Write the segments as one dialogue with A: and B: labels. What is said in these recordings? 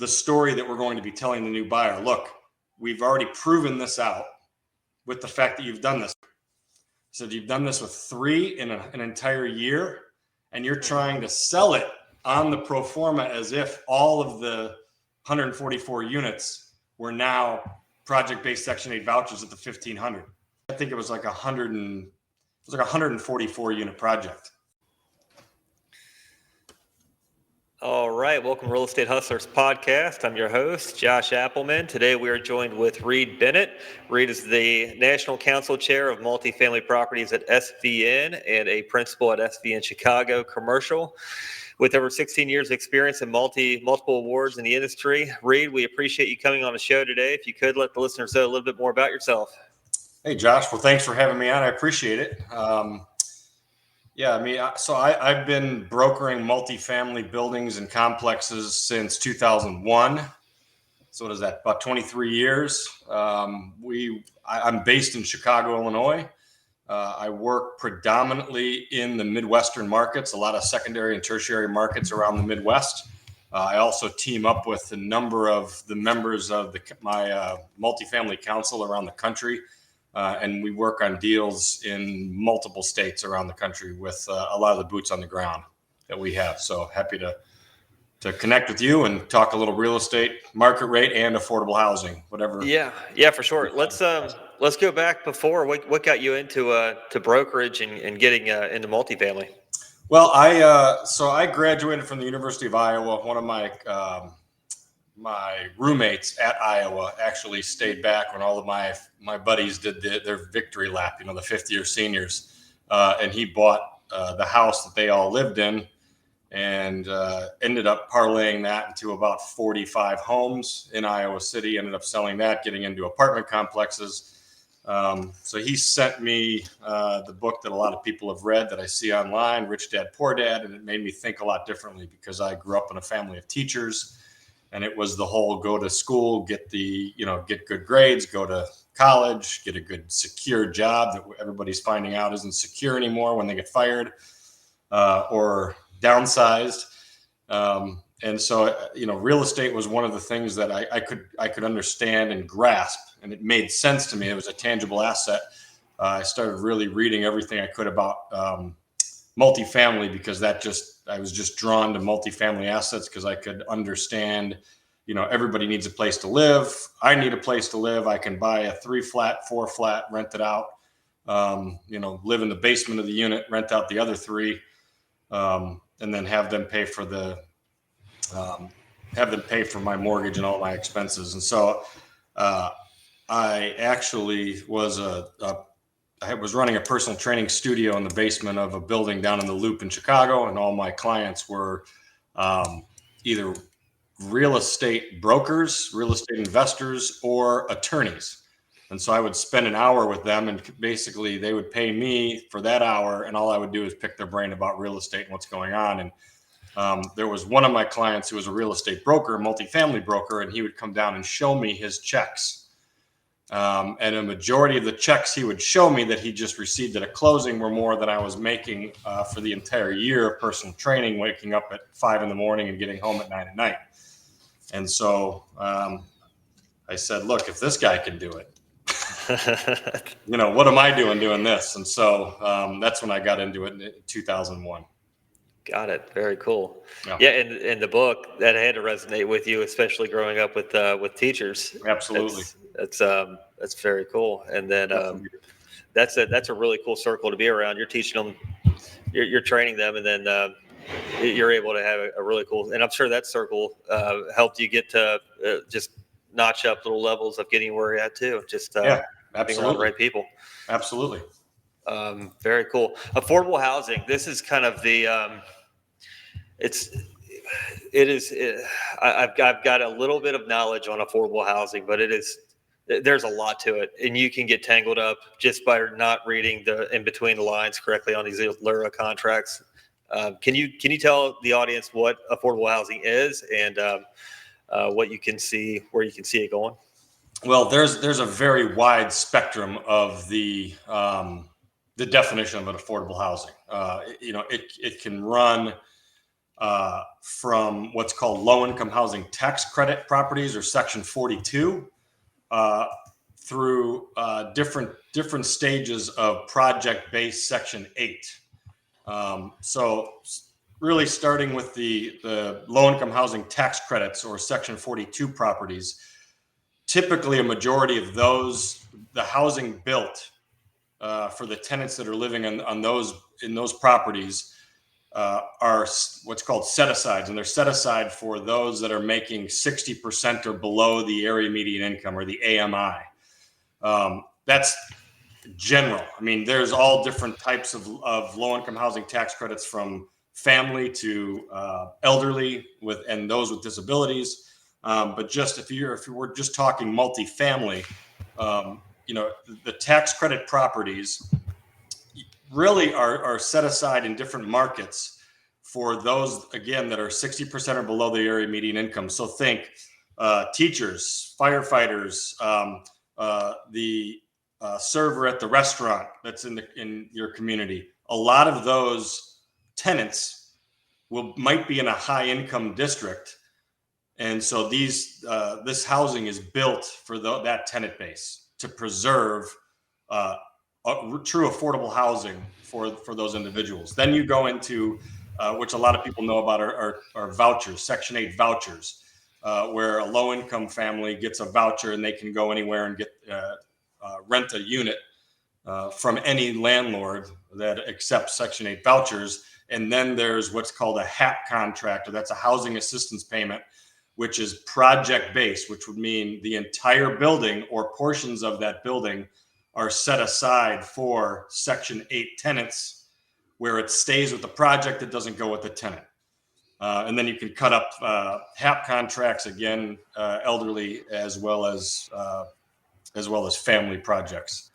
A: the story that we're going to be telling the new buyer. Look, we've already proven this out with the fact that you've done this. So you've done this with 3 in an entire year, and you're trying to sell it on the pro forma as if all of the 144 units were now project-based Section 8 vouchers at the 1,500. I think it was like 144 unit project.
B: All right, welcome to Real Estate Hustlers Podcast. I'm your host, Josh Appleman. Today we are joined with Reid Bennett. Reid is the National Council Chair of Multifamily Properties at SVN and a principal at SVN Chicago Commercial. With over 16 years of experience and multiple awards in the industry, Reid, we appreciate you coming on the show today. If you could let the listeners know a little bit more about yourself.
A: Hey, Josh. Well, thanks for having me on. I appreciate it. I've been brokering multifamily buildings and complexes since 2001. So what is that? About 23 years. I'm based in Chicago, Illinois. I work predominantly in the Midwestern markets, a lot of secondary and tertiary markets around the Midwest. I also team up with a number of the members of my multifamily council around the country. And we work on deals in multiple states around the country with a lot of the boots on the ground that we have. So happy to connect with you and talk a little real estate, market rate, and affordable housing, whatever.
B: Yeah, for sure. Let's go back before. What got you into to brokerage and getting into multifamily?
A: Well, I graduated from the University of Iowa. One of my roommates at Iowa actually stayed back when all of my buddies did their victory lap, the fifth year seniors. And he bought the house that they all lived in and ended up parlaying that into about 45 homes in Iowa City, ended up selling that, getting into apartment complexes. So he sent me the book that a lot of people have read that I see online, Rich Dad, Poor Dad. And it made me think a lot differently because I grew up in a family of teachers. And it was the whole go to school, get good grades, go to college, get a good secure job that everybody's finding out isn't secure anymore when they get fired or downsized. And so, real estate was one of the things that I could understand and grasp, and it made sense to me. It was a tangible asset. I started really reading everything I could about multifamily because I was just drawn to multifamily assets because I could understand, everybody needs a place to live. I need a place to live. I can buy a 3-flat, 4-flat, rent it out, live in the basement of the unit, rent out the other 3, and then have them pay for my mortgage and all my expenses. And so I actually was I was running a personal training studio in the basement of a building down in the Loop in Chicago, and all my clients were either real estate brokers, real estate investors, or attorneys. And so I would spend an hour with them, and basically they would pay me for that hour, and all I would do is pick their brain about real estate and what's going on. And there was one of my clients who was a real estate broker, multifamily broker, and he would come down and show me his checks. And a majority of the checks he would show me that he just received at a closing were more than I was making for the entire year of personal training, waking up at 5 a.m. and getting home at 9 p.m. And so I said, look, if this guy can do it, what am I doing this? And so that's when I got into it in 2001.
B: Got it. Very cool. Yeah, and the book that had to resonate with you, especially growing up with teachers.
A: Absolutely.
B: That's very cool. And then that's a really cool circle to be around. You're teaching them, you're training them, and then you're able to have a really cool. And I'm sure that circle helped you get to just notch up little levels of getting where you're at too. Just being around the right people.
A: Absolutely.
B: Very cool. Affordable housing. This is kind of the. I've got a little bit of knowledge on affordable housing, but there's a lot to it, and you can get tangled up just by not reading the in between the lines correctly on these LURA contracts. Can you tell the audience what affordable housing is and what you can see, where you can see it going?
A: Well, there's a very wide spectrum of the definition of an affordable housing. It can run from what's called low-income housing tax credit properties, or Section 42, through different stages of project-based Section 8. So really starting with the low-income housing tax credits, or Section 42 properties, typically a majority of those, the housing built for the tenants that are living in those properties are what's called set-asides, and they're set aside for those that are making 60% or below the area median income, or the AMI. That's general. I mean, there's all different types of low-income housing tax credits, from family to elderly and those with disabilities. But just if we're just talking multifamily, the tax credit properties really are set aside in different markets for those, again, that are 60% or below the area median income. So think teachers, firefighters, the server at the restaurant that's in your community. A lot of those tenants might be in a high income district, and so this housing is built for that tenant base to preserve true affordable housing for those individuals. Then you go into which a lot of people know about are vouchers, Section 8 vouchers, where a low income family gets a voucher and they can go anywhere and get rent a unit from any landlord that accepts Section 8 vouchers. And then there's what's called a HAP contract, or that's a housing assistance payment, which is project based, which would mean the entire building or portions of that building are set aside for Section 8 tenants, where it stays with the project, it doesn't go with the tenant. And then you can cut up HAP contracts, again, elderly as well as family projects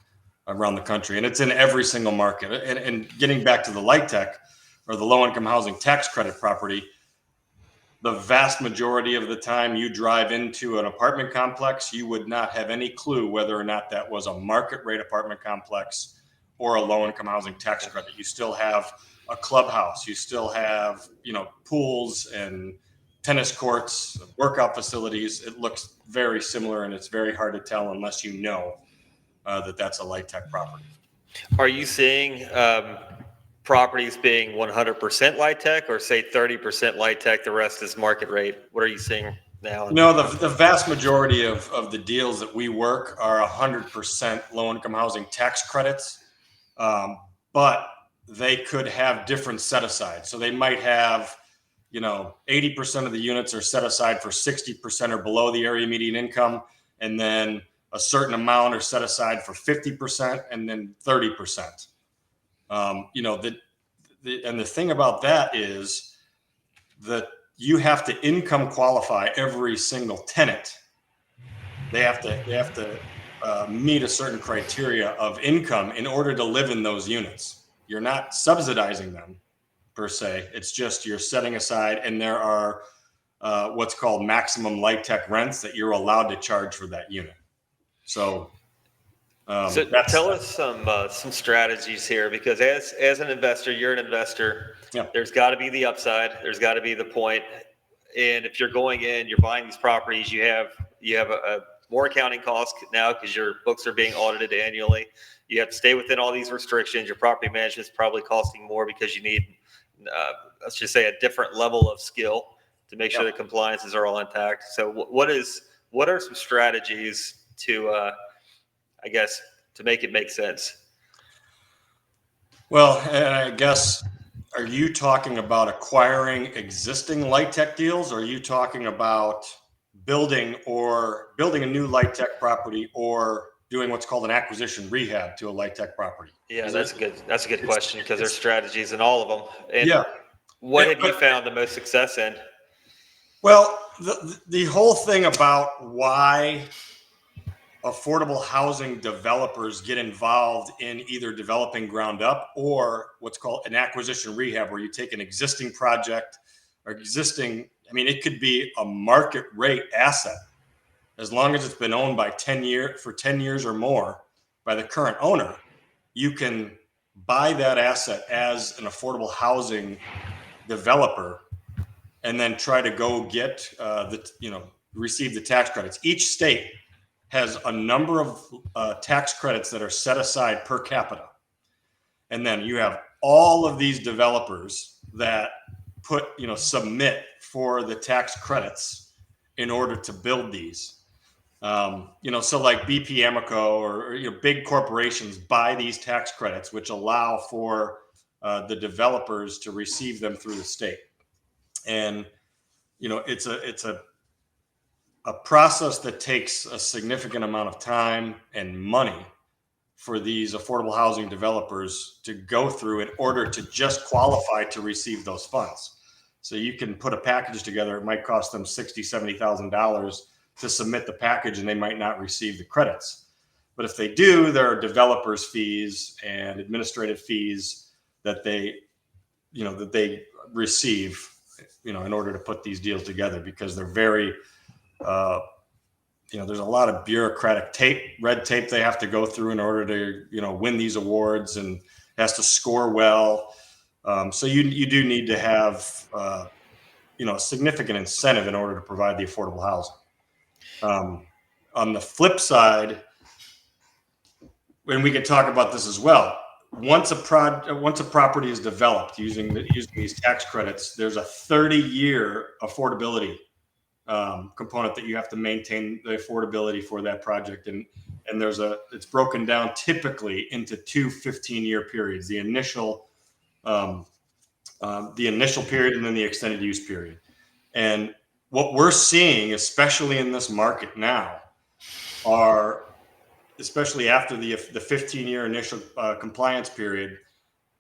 A: around the country. And it's in every single market. And getting back to the LIHTC, or the low-income housing tax credit property, the vast majority of the time you drive into an apartment complex, you would not have any clue whether or not that was a market rate apartment complex or a low-income housing tax credit. You still have a clubhouse, you still have, pools and tennis courts, workout facilities. It looks very similar, and it's very hard to tell unless you know that that's a LIHTC property.
B: Are you seeing properties being 100% LIHTC, or say 30% LIHTC, the rest is market rate? What are you seeing now?
A: The vast majority of the deals that we work are 100% low-income housing tax credits, but they could have different set-asides. So they might have, 80% of the units are set aside for 60% or below the area median income, and then a certain amount are set aside for 50%, and then 30%. And the thing about that is that you have to income qualify every single tenant. They have to meet a certain criteria of income in order to live in those units. You're not subsidizing them per se. It's just you're setting aside, and there are what's called maximum LIHTC rents that you're allowed to charge for that unit. So
B: tell us some strategies here, because as an investor, you're an investor.
A: Yeah.
B: There's got to be the upside. There's got to be the point. And if you're going in, you're buying these properties, you have a more accounting costs now because your books are being audited annually. You have to stay within all these restrictions. Your property management is probably costing more because you need, let's just say, a different level of skill to make sure the compliances are all intact. So what are some strategies to to make it make sense?
A: Well, and I guess, are you talking about acquiring existing LIHTC deals? Or are you talking about building a new LIHTC property, or doing what's called an acquisition rehab to a LIHTC property?
B: Yeah, that's a good question, because there's strategies in all of them. And
A: yeah.
B: What have you found the most success in?
A: Well, the whole thing about why affordable housing developers get involved in either developing ground up or what's called an acquisition rehab, where you take an existing project or it could be a market rate asset, as long as it's been owned by 10 years or more by the current owner. You can buy that asset as an affordable housing developer and then try to go get receive the tax credits. Each state has a number of tax credits that are set aside per capita. And then you have all of these developers that submit for the tax credits in order to build these. So like BP Amoco or big corporations buy these tax credits, which allow for the developers to receive them through the state. And it's a process that takes a significant amount of time and money for these affordable housing developers to go through in order to just qualify to receive those funds. So you can put a package together. It might cost them $60,000, $70,000 to submit the package, and they might not receive the credits. But if they do, there are developers fees and administrative fees that they receive, in order to put these deals together, because they're very, there's a lot of bureaucratic red tape they have to go through in order to, win these awards, and has to score well. So you do need to have, a significant incentive in order to provide the affordable housing. On the flip side, and we could talk about this as well, once a property is developed using these tax credits, there's a 30-year affordability component that you have to maintain the affordability for that project, and it's broken down typically into two 15-year periods: the initial period and then the extended use period. And what we're seeing, especially in this market now, are, especially after the 15-year initial compliance period,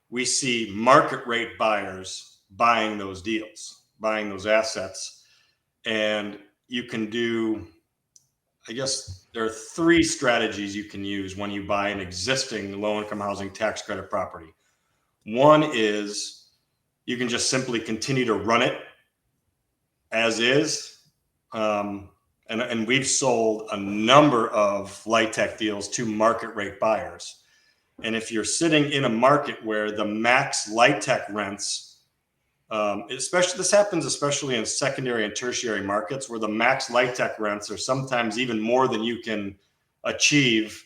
A: we see market rate buyers buying those deals, buying those assets. And you can do, I guess there are three strategies you can use when you buy an existing low-income housing tax credit property. One is you can just simply continue to run it as is. And we've sold a number of light tech deals to market rate buyers. And if you're sitting in a market where the max light tech rents, this happens especially in secondary and tertiary markets, where the max light tech rents are sometimes even more than you can achieve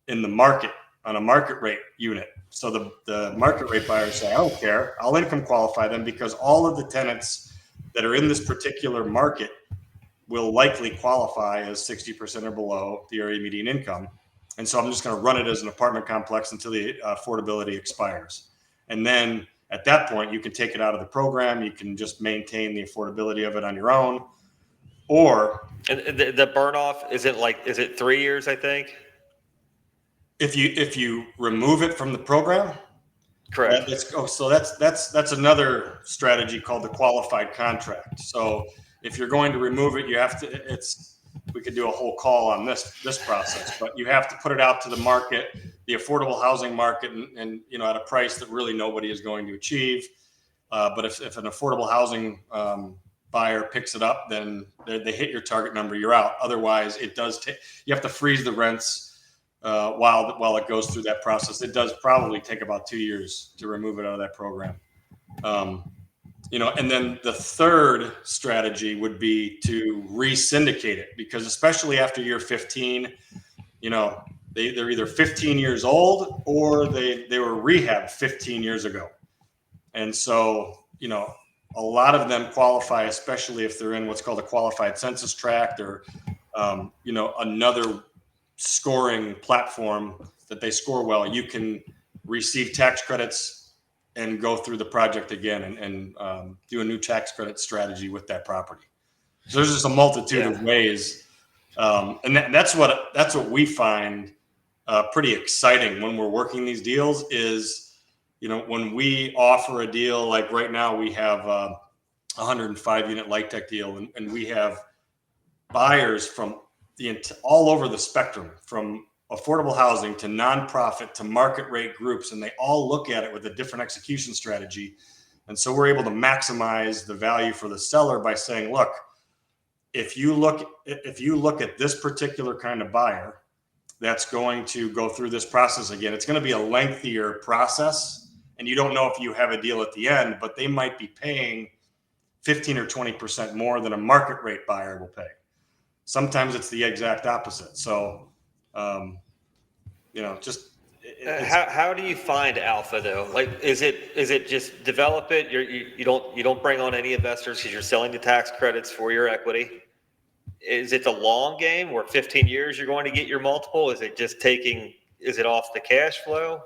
A: in the market on a market rate unit. So the market rate buyers say, I don't care, I'll income qualify them, because all of the tenants that are in this particular market will likely qualify as 60% or below the area median income. And so I'm just going to run it as an apartment complex until the affordability expires. And then at that point, you can take it out of the program. You can just maintain the affordability of it on your own. Or
B: the burn off, is it 3 years, I think?
A: If you remove it from the program,
B: correct.
A: So that's another strategy called the qualified contract. So if you're going to remove it, you have to. We could do a whole call on this process, but you have to put it out to the market, the affordable housing market, and at a price that really nobody is going to achieve. But if an affordable housing buyer picks it up, then they hit your target number, you're out. Otherwise, it does take. You have to freeze the rents while it goes through that process. It does probably take about 2 years to remove it out of that program. And then the third strategy would be to re-syndicate it, because especially after year 15, they're either 15 years old or they were rehabbed 15 years ago. And so, a lot of them qualify, especially if they're in what's called a qualified census tract or, another scoring platform that they score well. You can receive tax credits and go through the project again and do a new tax credit strategy with that property. So there's just a multitude of ways. And that's what we find pretty exciting when we're working these deals is, when we offer a deal, like right now we have a 105 unit light tech deal, and we have buyers from all over the spectrum, from affordable housing to nonprofit to market rate groups, and they all look at it with a different execution strategy. And so we're able to maximize the value for the seller by saying, look, if you look at this particular kind of buyer that's going to go through this process again, it's going to be a lengthier process, and you don't know if you have a deal at the end, but they might be paying 15 or 20% more than a market rate buyer will pay. Sometimes it's the exact opposite. So,
B: how do you find alpha though? Like, is it just develop it? You don't bring on any investors because you're selling the tax credits for your equity. Is it the long game where 15 years you're going to get your multiple? Is it just is it off the cash flow?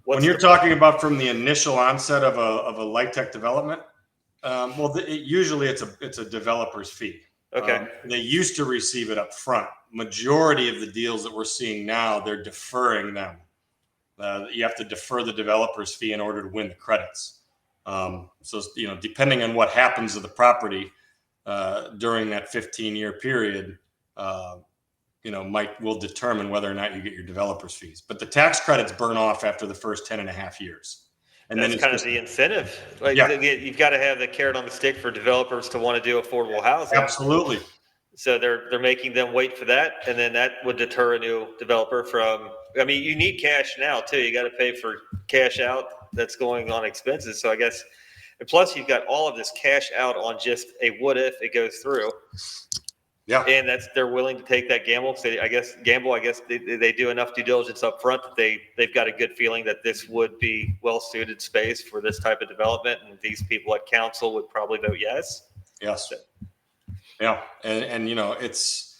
A: When you're talking about from the initial onset of a light tech development, usually it's a developer's fee.
B: Okay.
A: They used to receive it up front. Majority of the deals that we're seeing now, they're deferring them. You have to defer the developer's fee in order to win the credits. So, depending on what happens to the property during that 15-year period, will determine whether or not you get your developer's fees. But the tax credits burn off after the first 10 and a half years. And
B: that's
A: then
B: kind of the incentive. Like, you've got to have the carrot on the stick for developers to want to do affordable housing.
A: Absolutely.
B: So they're making them wait for that, and then that would deter a new developer from. I mean, you need cash now too. You got to pay for cash out that's going on expenses. So I guess, and plus you've got all of this cash out on just a what if it goes through.
A: Yeah.
B: And they're willing to take that gamble. So I guess they do enough due diligence up front that they've got a good feeling that this would be well suited space for this type of development, and these people at council would probably vote yes.
A: Yes. Yeah, and it's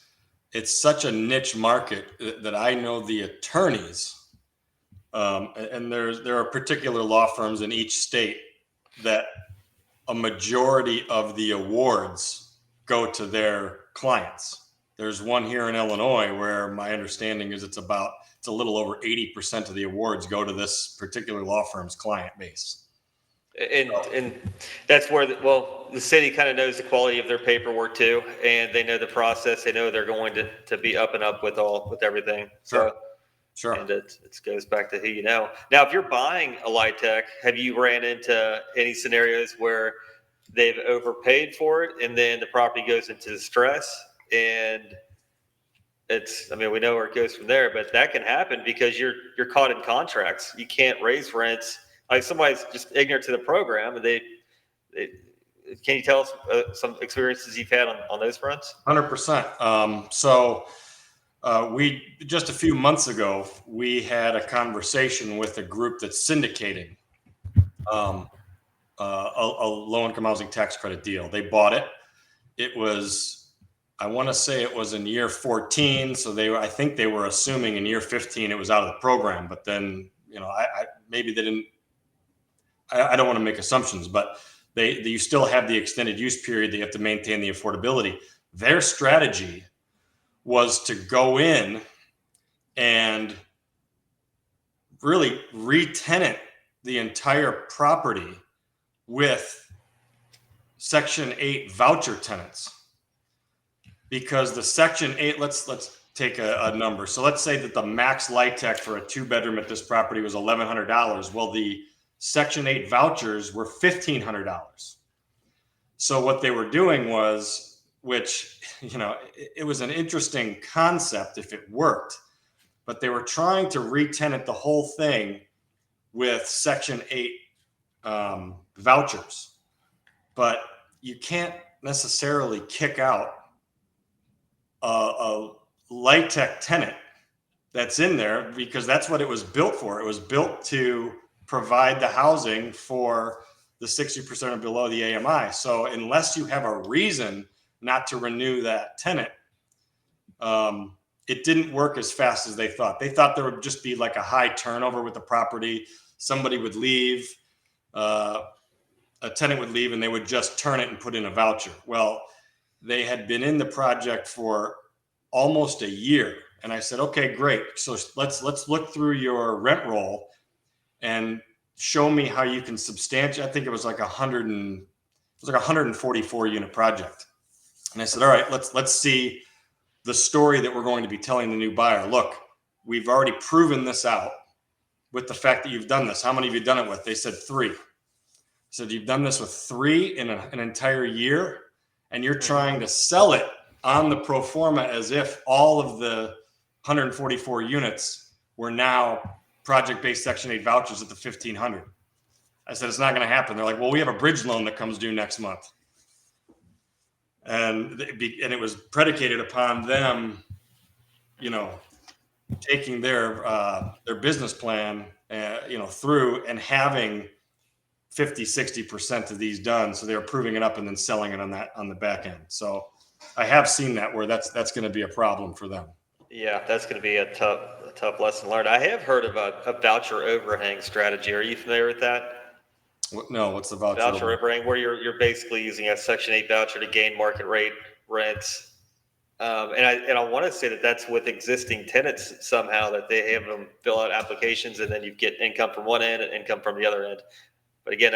A: such a niche market that I know the attorneys, and there are particular law firms in each state that a majority of the awards go to their clients. There's one here in Illinois where my understanding is it's a little over 80% of the awards go to this particular law firm's client base.
B: And that's where the city kind of knows the quality of their paperwork too, and they know the process. They know they're going to be up and up with everything.
A: Sure.
B: And it goes back to who you know. Now, if you're buying a light tech, have you ran into any scenarios where they've overpaid for it and then the property goes into distress? And we know where it goes from there, but that can happen because you're caught in contracts. You can't raise rents. Like, somebody's just ignorant to the program, and can you tell us some experiences you've had on those fronts?
A: 100%. So we just a few months ago, we had a conversation with a group that's syndicating a low-income housing tax credit deal. They bought it. It was, I want to say it was in year 14. So I think they were assuming in year 15 it was out of the program. But then, maybe they didn't. I don't want to make assumptions, but you still have the extended use period. They have to maintain the affordability. Their strategy was to go in and really re-tenant the entire property with Section 8 voucher tenants. Because the Section 8, let's take a number. So let's say that the max light tech for a 2-bedroom at this property was $1,100. Well, the Section 8 vouchers were $1,500. So what they were doing was, which, it was an interesting concept if it worked, but they were trying to re-tenant the whole thing with Section 8 vouchers. But you can't necessarily kick out a light tech tenant that's in there, because that's what it was built for. It was built to provide the housing for the 60% or below the AMI. So unless you have a reason not to renew that tenant, it didn't work as fast as they thought. They thought there would just be like a high turnover with the property. Somebody would leave, a tenant would leave, and they would just turn it and put in a voucher. Well, they had been in the project for almost a year. And I said, okay, great. So let's look through your rent roll and show me how you can substantiate. I think it was like 144 unit project. And I said, all right, let's see the story that we're going to be telling the new buyer. Look, we've already proven this out with the fact that you've done this. How many have you done it with? They said 3. I said, you've done this with 3 in an entire year, and you're trying to sell it on the pro forma as if all of the 144 units were now project-based Section 8 vouchers at the 1,500. I said, it's not going to happen. They're like, well, we have a bridge loan that comes due next month. And it was predicated upon them, taking their business plan, through and having 50-60% of these done. So they're proving it up and then selling it on the back end. So I have seen that where that's going to be a problem for them.
B: Yeah, that's going to be a tough lesson learned. I have heard of a voucher overhang strategy. Are you familiar with that?
A: No, what's the voucher?
B: Voucher overhang, where you're basically using a Section 8 voucher to gain market rate rents. And I want to say that that's with existing tenants somehow, that they have them fill out applications and then you get income from one end and income from the other end. But again,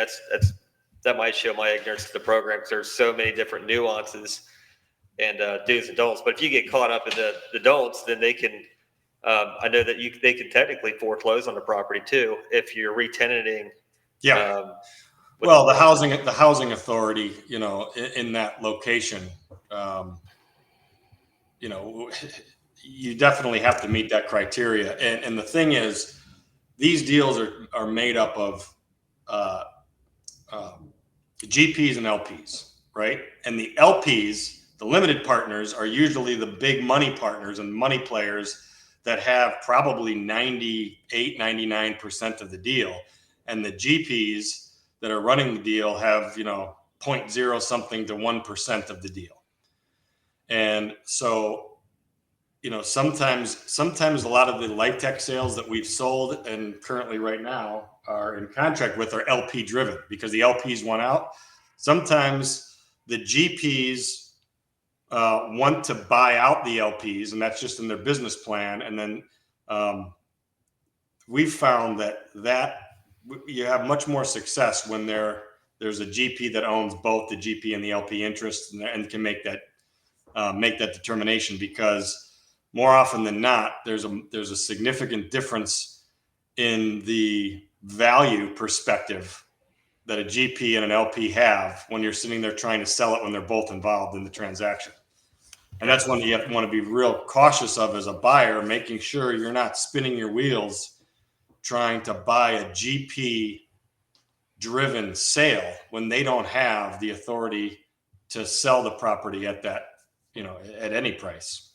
B: that might show my ignorance to the program, because there's so many different nuances and do's and don'ts. But if you get caught up in the don'ts, then they can. I know that they can technically foreclose on the property too if you're re-tenanting.
A: Yeah. Well, the housing authority, in that location, you definitely have to meet that criteria. And the thing is, these deals are made up of GPs and LPs, right? And the LPs, the limited partners, are usually the big money partners and money players that have probably 98, 99% of the deal. And the GPs that are running the deal have, 0.0 something to 1% of the deal. And so, sometimes a lot of the life tech sales that we've sold and currently right now are in contract with are LP driven, because the LPs want out. Sometimes the GPs want to buy out the LPs, and that's just in their business plan. And then we've found that you have much more success when there's a GP that owns both the GP and the LP interests, and can make that determination, because more often than not, there's a significant difference in the value perspective that a GP and an LP have when you're sitting there trying to sell it, when they're both involved in the transaction. And that's one you want to be real cautious of as a buyer, making sure you're not spinning your wheels trying to buy a GP driven sale when they don't have the authority to sell the property at that, at any price.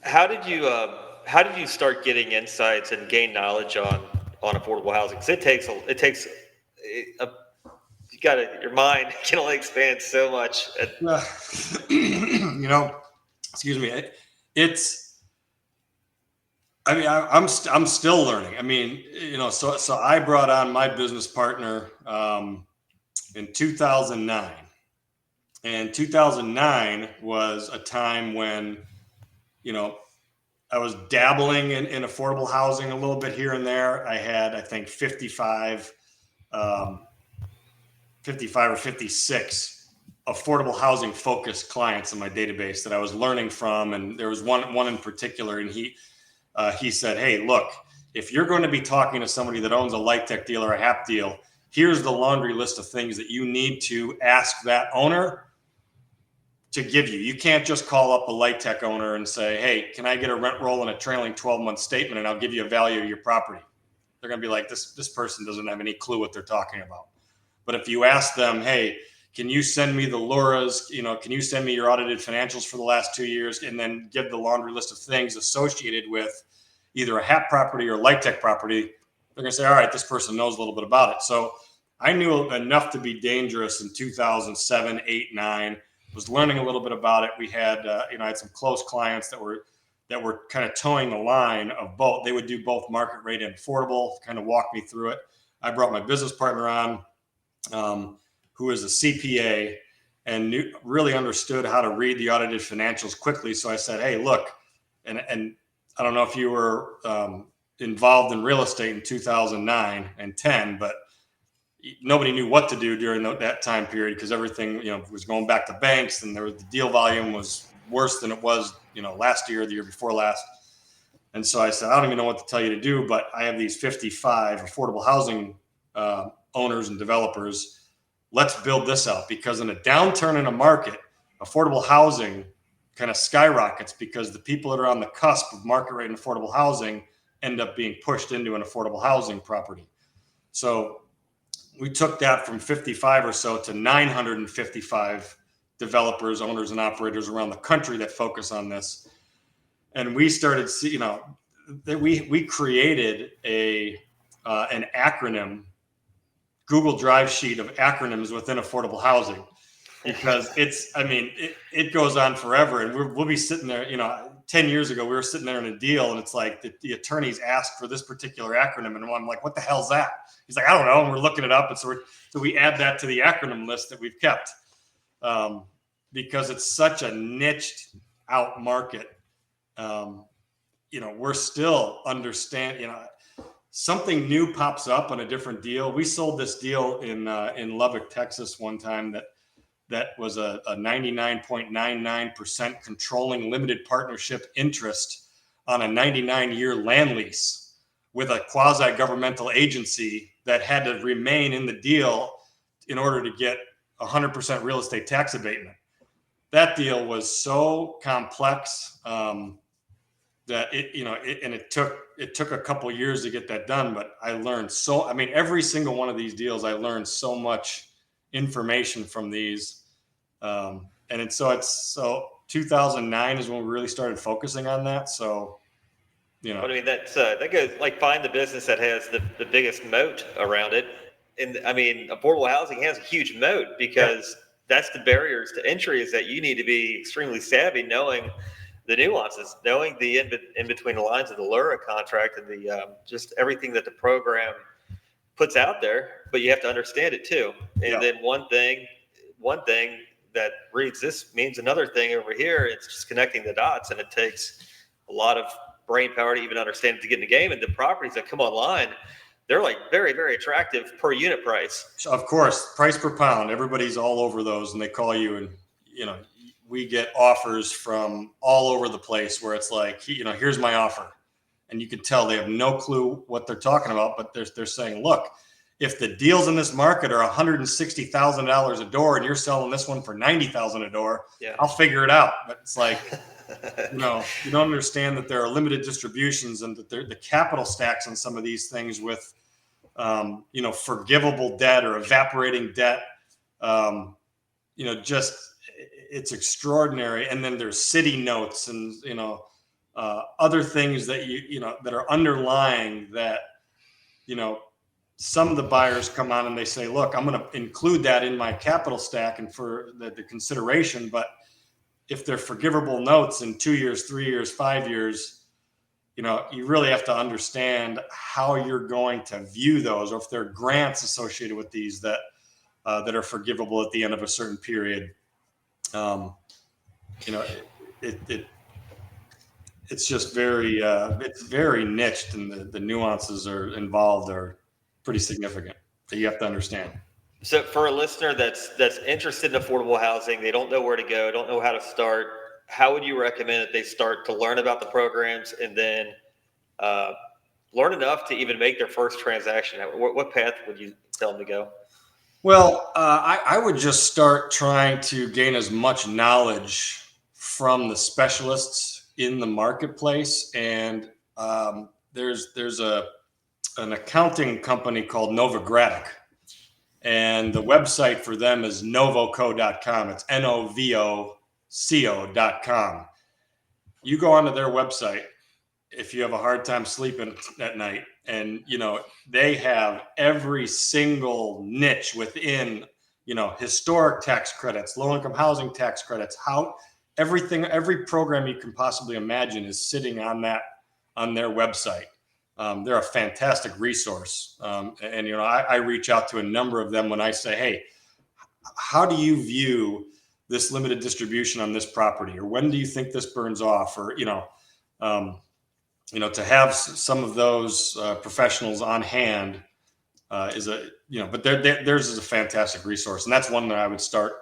B: How did you start getting insights and gain knowledge on affordable housing? Because your mind can only expand so much.
A: Excuse me. I'm still learning. So I brought on my business partner in 2009, and 2009 was a time when, I was dabbling in affordable housing a little bit here and there. I had, I think, 55 or 56 affordable housing focused clients in my database that I was learning from. And there was one in particular, and he said, hey, look, if you're going to be talking to somebody that owns a light tech deal or a HAP deal, here's the laundry list of things that you need to ask that owner to give you. You can't just call up a light tech owner and say, hey, can I get a rent roll and a trailing 12-month statement, and I'll give you a value of your property. They're going to be like, this person doesn't have any clue what they're talking about. But if you ask them, hey, can you send me the LURAs, can you send me your audited financials for the last 2 years, and then give the laundry list of things associated with either a HAP property or light tech property, they're going to say, all right, this person knows a little bit about it. So I knew enough to be dangerous in 2007, 8, 9, was learning a little bit about it. We had, I had some close clients that were kind of towing the line of both. They would do both market rate and affordable, kind of walk me through it. I brought my business partner on, who is a CPA and really understood how to read the audited financials quickly. So I said, hey, look, and I don't know if you were involved in real estate in 2009 and 10, but nobody knew what to do during that time period, because everything, was going back to banks, and the deal volume was worse than it was, last year, the year before last. And so I said, I don't even know what to tell you to do, but I have these 55 affordable housing owners and developers. Let's build this out, because in a downturn in a market, affordable housing kind of skyrockets, because the people that are on the cusp of market rate and affordable housing end up being pushed into an affordable housing property. So we took that from 55 or so to 955 developers, owners, and operators around the country that focus on this. And we started, that we created an acronym, Google Drive sheet of acronyms within affordable housing, because it goes on forever. And we'll be sitting there, 10 years ago, we were sitting there in a deal, and it's like the attorneys asked for this particular acronym, and I'm like, what the hell's that? He's like, I don't know. And we're looking it up. And so we add that to the acronym list that we've kept, because it's such a niched out market. We're still something new pops up on a different deal. We sold this deal in Lubbock, Texas one time that was a 99.99% controlling limited partnership interest on a 99-year land lease with a quasi-governmental agency that had to remain in the deal in order to get 100% real estate tax abatement. That deal was so complex that it took a couple years to get that done, but I learned every single one of these deals, I learned so much information from these. So 2009 is when we really started focusing on that. So,
B: that goes like find the business that has the biggest moat around it. And affordable housing has a huge moat because that's the barriers to entry, is that you need to be extremely savvy, knowing the nuances, knowing the in between the lines of the LURA contract and the just everything that the program puts out there, but you have to understand it too. And then one thing that reads this means another thing over here. It's just connecting the dots, and it takes a lot of brain power to even understand it to get in the game. And the properties that come online, they're like very, very attractive per unit price.
A: Of course, price per pound. Everybody's all over those, and they call you, and we get offers from all over the place where it's like, here's my offer. And you can tell they have no clue what they're talking about, but they're saying, look, if the deals in this market are $160,000 a door and you're selling this one for $90,000 a door, I'll figure it out. But it's like, you don't understand that there are limited distributions, and that the capital stacks on some of these things with, forgivable debt or evaporating debt, it's extraordinary. And then there's city notes and, other things that that are underlying that, some of the buyers come on and they say, look, I'm going to include that in my capital stack and for the consideration. But if they're forgivable notes in 2 years, 3 years, 5 years, you really have to understand how you're going to view those, or if there are grants associated with these that are forgivable at the end of a certain period. It's just very, it's very niched, and the nuances are involved are pretty significant that you have to understand.
B: So for a listener that's interested in affordable housing, they don't know where to go, don't know how to start, how would you recommend that they start to learn about the programs and then learn enough to even make their first transaction? What path would you tell them to go?
A: Well, I would just start trying to gain as much knowledge from the specialists in the marketplace. And there's an accounting company called Novogradac, and the website for them is novoco.com. It's novoco.com. You go onto their website if you have a hard time sleeping at night, and they have every single niche within historic tax credits, low-income housing tax credits, every program you can possibly imagine is sitting on their website. They're a fantastic resource. And I reach out to a number of them when I say, hey, how do you view this limited distribution on this property? Or when do you think this burns off? Or, to have some of those professionals on hand but theirs is a fantastic resource. And that's one that I would start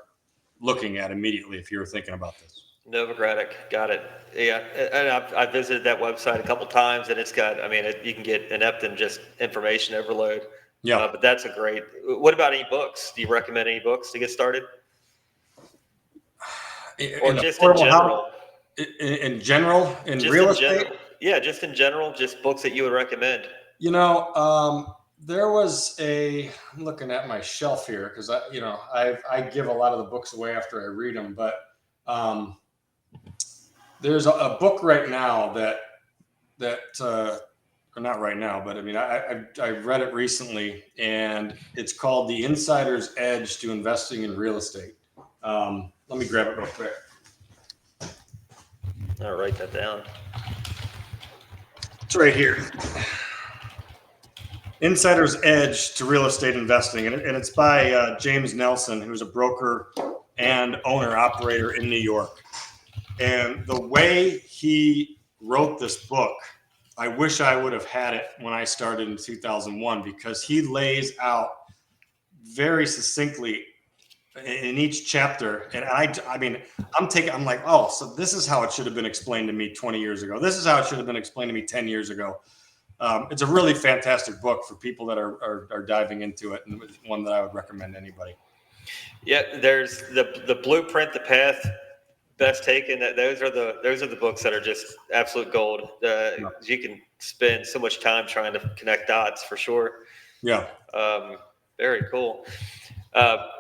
A: looking at immediately if you were thinking about this.
B: Novogradac, got it. Yeah, and I've visited that website a couple times, and it's got, you can get inept in just information overload.
A: Yeah.
B: But that's a great. What about any books? Do you recommend any books to get started? Or just in general?
A: In real estate?
B: Yeah, just in general, just books that you would recommend.
A: There was I'm looking at my shelf here because I give a lot of the books away after I read them, but there's a book right now or not right now, but I mean, I read it recently, and it's called The Insider's Edge to Investing in Real Estate. Let me grab it real quick.
B: I'll write that down.
A: It's right here. Insider's Edge to Real Estate Investing, and it's by James Nelson, who's a broker and owner-operator in New York. And the way he wrote this book, I wish I would have had it when I started in 2001, because he lays out very succinctly in each chapter. And I mean, I'm like, oh, so this is how it should have been explained to me 20 years ago. This is how it should have been explained to me 10 years ago. It's a really fantastic book for people that are diving into it, and one that I would recommend anybody.
B: Yeah, there's the blueprint, the path best taken. Those are the books that are just absolute gold. You can spend so much time trying to connect dots for sure.
A: Yeah.
B: Very cool.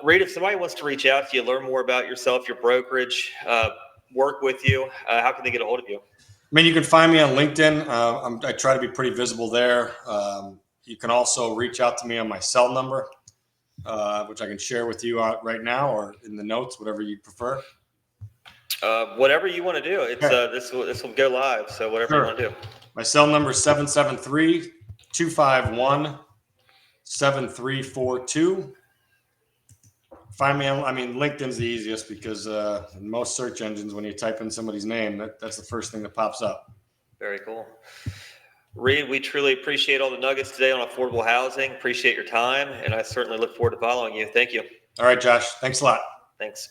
B: Reid, if somebody wants to reach out to you, learn more about yourself, your brokerage, work with you, how can they get a hold of you?
A: I mean, you can find me on LinkedIn. I try to be pretty visible there. You can also reach out to me on my cell number, which I can share with you right now or in the notes, whatever you prefer.
B: Whatever you want to do. It's this will go live, so whatever you want to do.
A: My cell number is 773-251-7342. Find me on, LinkedIn's the easiest, because in most search engines, when you type in somebody's name, that's the first thing that pops up.
B: Very cool. Reid, we truly appreciate all the nuggets today on affordable housing. Appreciate your time, and I certainly look forward to following you. Thank you.
A: All right, Josh. Thanks a lot.
B: Thanks.